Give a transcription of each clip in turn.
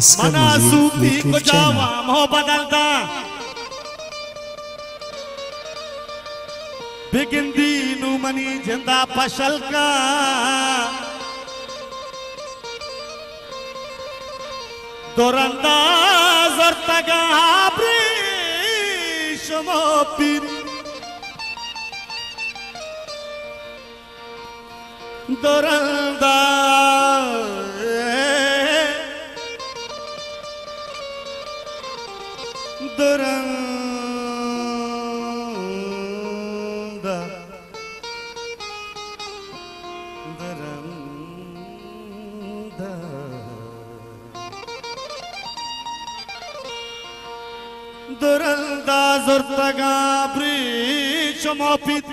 मना सूफी को जावा मोह बदलदा बिगिंदी नु मनी जिंदा फशल का दोरंदाज और तगाबरी शमो पीर दोरंदाज दुरंदा दुरंदा दुरंदा ज़ुर्तगा ब्रीच मोपित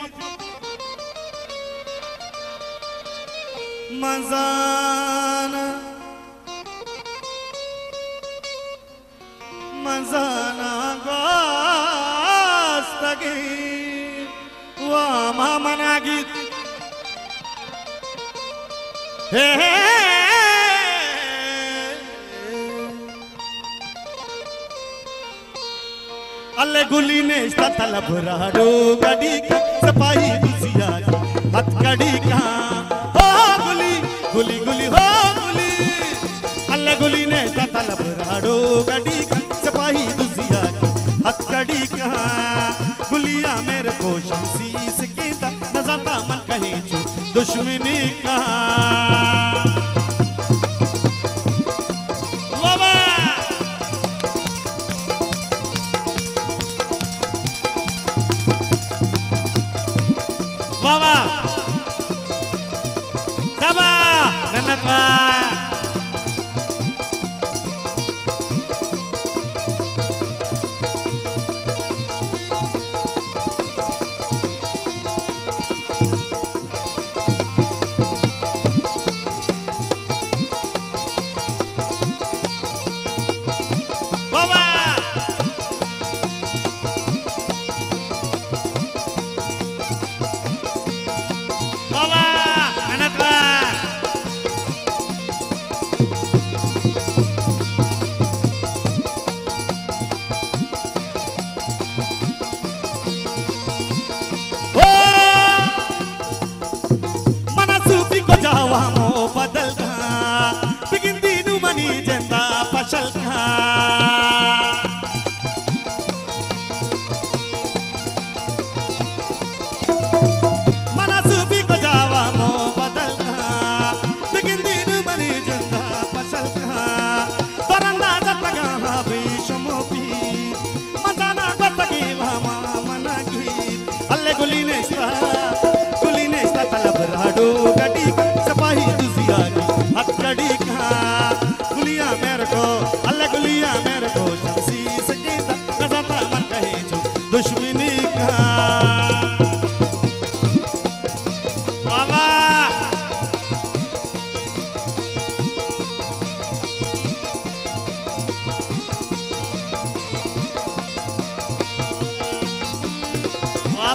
मज़ाना मज़ाना गोस्तगी वामा मनागित हे अल्ले गुली ने इस्ता तलब राडो गड़ी का सपाही दुसिया हथ गड़ी का हो गुली गुली गुली हो गुली अल्ले गुली ने इस्ता तलब राडो गड़ी का सपाही दुसिया हथ गड़ी का गुलिया मेरे को शमसी सकी ता नज़ाता मन कहे चु दुश्मनी का Baba, Baba, Nanatwa.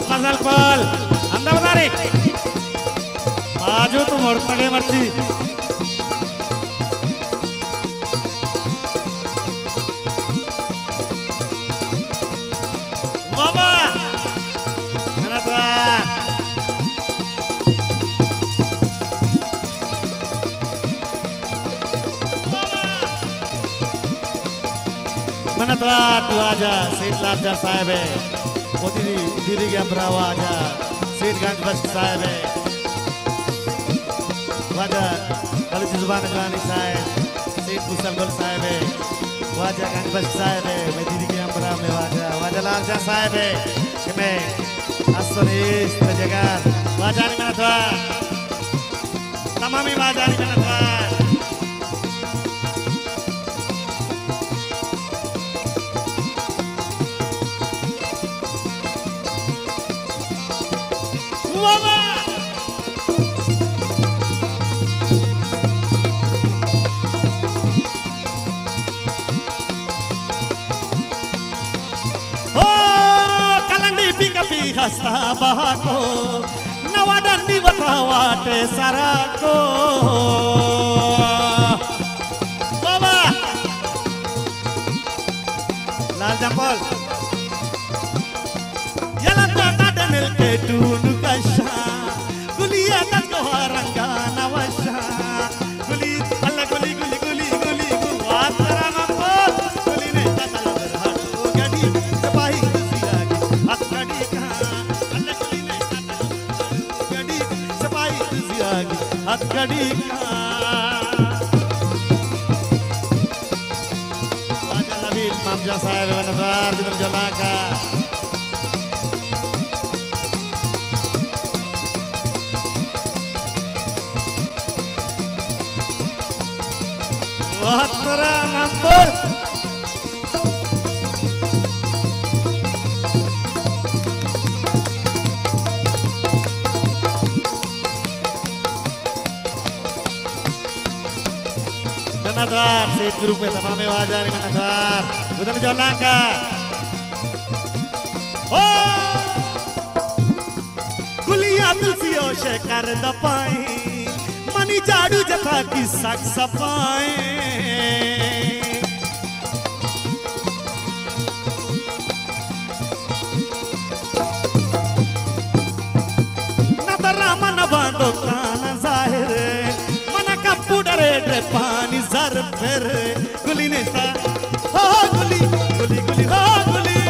फजल पल अंदर बता रे आजो तुम और तगे मर्ची बाबा मनतवा तू आजा सईद लाजा साहब है दीदी के अमरावा आजा सीरगंज बस साहब है वाजा कल जुबान गानी साहब सीट मुसलगुल साहब है वाजा गंज बस साहब है मैं दीदी के अमरा में वाजा वाजा लालजा साहब है कि मैं असरीस जगह वाजा नहीं मना था तमामी वाजा नहीं मना था Sabahko nawadani watawate sarako Baba जंपल यला तो डनल के टून कशा गुलिया तक रंगा नवशा गुली अल्लाह गुली गुली गुली गुली वातरा नंबर गुली ने तल हाथो गड़ी सपाही दुसिया की हथकड़ी का अल्लाह गुली ने तल गड़ी सपाही दुसिया की हथकड़ी का Mamja saya benar-benar di Jolaka. Wah, terang ampun. Menadar, si grup itu kami wajar menadar. Udah Jolaka. Oh, Gulia तुलसियों से कर दपाई मनी झाड़ू जथा की सक सफाई नतरा मन बांधो कान जाहिर मन कप्पू डरे ड्रे पानी जर फिर गुली ने सा हो गुली गुली गुली हो गुली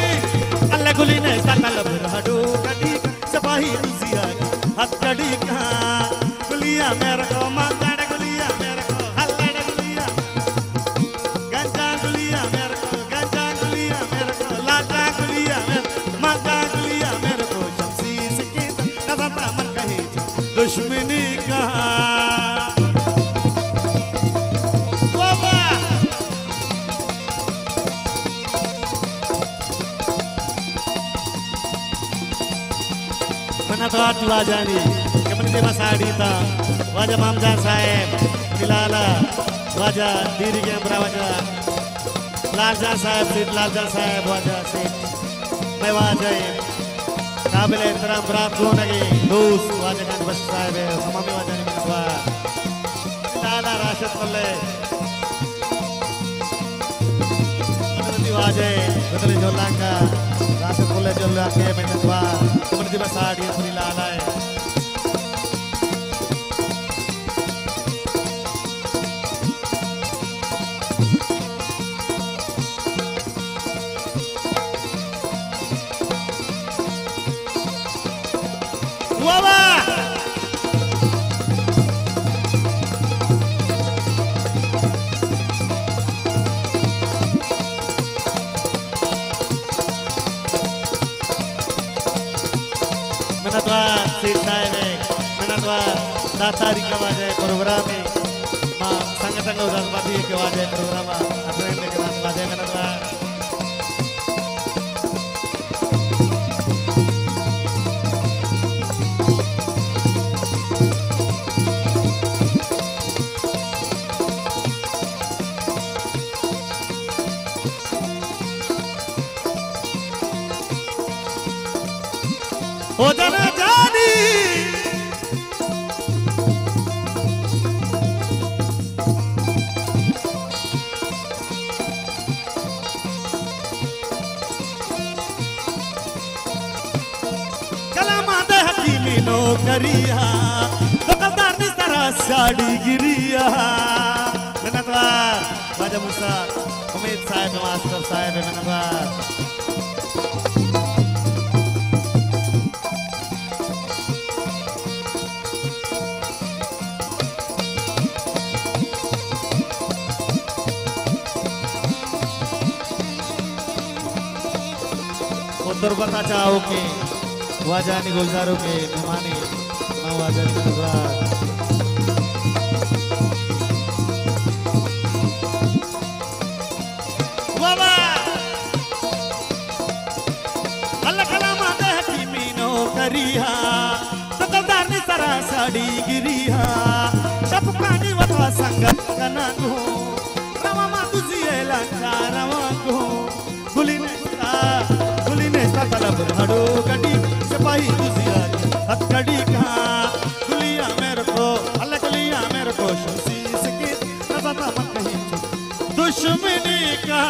अल्लाह गुली ने सा कलब हडो कड़ी सपाही दुसिया हथकड़ी का गुलिया मेरे को मांगड़ गुलिया मेरे को हल्लड़ गुलिया गंजा गुलिया मेरे को गंजा गुलिया मेरे को लाटा गुलिया मेरे मांगा गुलिया मेरे को शमसी सके नज़ाता मन कहे दुश्मनी का Menatwat wajah ni, kemudian Mas Adita, wajah Mamja Sahib, Bilala, wajah diri yang berwajah Lalja Sahib, Sid Lalja Sahib, wajah Sid, मैं wajah काबिल एहतराम प्राप्त हो लगे दोस्त wajah kan बस Sahib है, हमारे wajah ni menatwat, Bilala Rashid Mulle, menurut wajah, betul Jolaka. Rasa boleh jual ke menetwa, seperti bahasa dia beri lalai. Wawa. Menatwat sisa ini, menatwat datari ke wajah program ini, sangat-sangat udah seperti ke wajah program apa yang dengan wajah menatwat. Oh jangan jadi kalau mata hati mino kariya dokter ni sarah sadi giriya menatwar wajah Musa Umid Sahib Master Sahib menatwar Untuk berkaca oke, wajah ni gulzar oke, memani, mau wajah ni gulzar. Waba, Allah kalam ada hati mino kariha, dokter ni sarah sadi giriha, sapukani watwa sangat kanaku, rama matu ziela karamaku, gulin तलब हडो गड़ी सपाही दुसिया हथकड़ी का गुलिया मेरे को अल्लाह गुलिया मेरे को शमसी सके नज़ाता मन कहीं दुश्मनी का